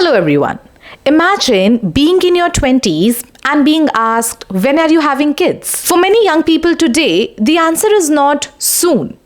Hello everyone. Imagine being in your 20s and being asked, when are you having kids? For many young people today, the answer is not soon.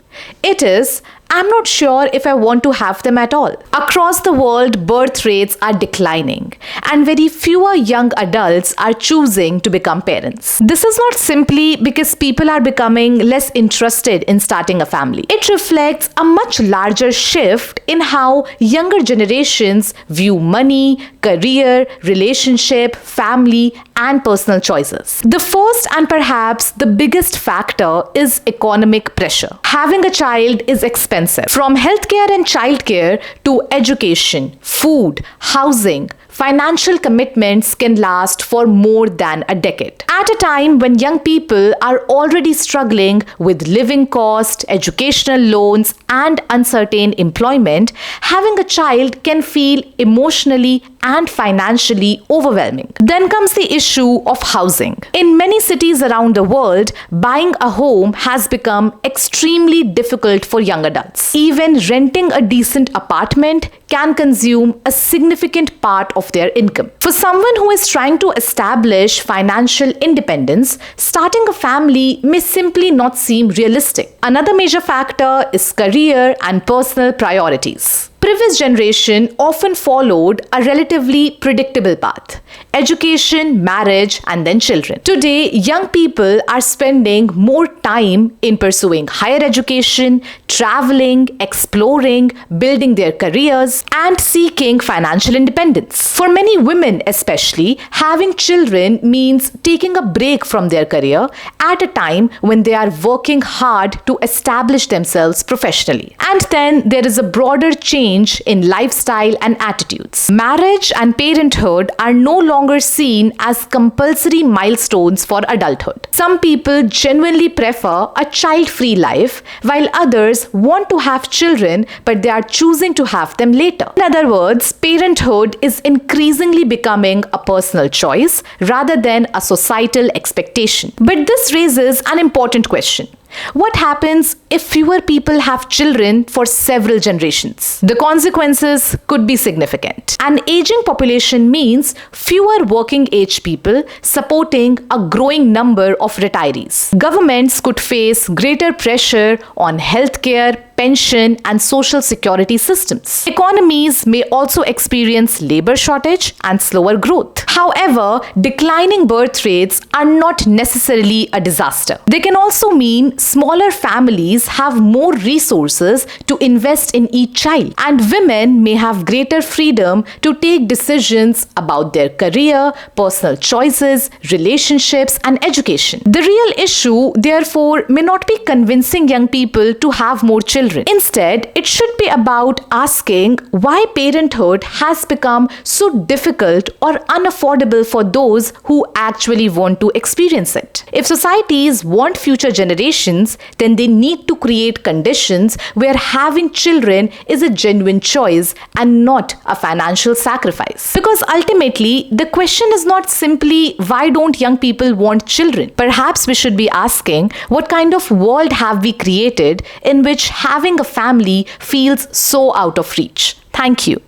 It is, I'm not sure if I want to have them at all. Across the world, birth rates are declining, and very fewer young adults are choosing to become parents. This is not simply because people are becoming less interested in starting a family. It reflects a much larger shift in how younger generations view money, career, relationship, family, and personal choices. The first and perhaps the biggest factor is economic pressure. Having a child is expensive. From healthcare and childcare to education, food, housing, financial commitments can last for more than a decade. At a time when young people are already struggling with living costs, educational loans, and uncertain employment, having a child can feel emotionally and financially overwhelming. Then comes the issue of housing. In many cities around the world, buying a home has become extremely difficult for young adults. Even renting a decent apartment can consume a significant part of their income. For someone who is trying to establish financial independence, starting a family may simply not seem realistic. Another major factor is career and personal priorities. Previous generation often followed a relatively predictable path: education, marriage, and then children. Today, young people are spending more time in pursuing higher education, traveling, exploring, building their careers, and seeking financial independence. For many women especially, having children means taking a break from their career at a time when they are working hard to establish themselves professionally. And then there is a broader change in lifestyle and attitudes. Marriage and parenthood are no longer seen as compulsory milestones for adulthood. Some people genuinely prefer a child-free life, while others want to have children but they are choosing to have them later. In other words, parenthood is increasingly becoming a personal choice rather than a societal expectation. But this raises an important question. What happens if fewer people have children for several generations? The consequences could be significant. An aging population means fewer working age people supporting a growing number of retirees. Governments could face greater pressure on healthcare, pension, and social security systems. Economies may also experience labor shortage and slower growth. However, declining birth rates are not necessarily a disaster. They can also mean smaller families have more resources to invest in each child, and women may have greater freedom to take decisions about their career, personal choices, relationships, and education. The real issue, therefore, may not be convincing young people to have more children. Instead, it should be about asking why parenthood has become so difficult or unaffordable for those who actually want to experience it. If societies want future generations, then they need to create conditions where having children is a genuine choice and not a financial sacrifice. Because ultimately, the question is not simply why don't young people want children? Perhaps we should be asking what kind of world have we created in which having a family feels so out of reach. Thank you.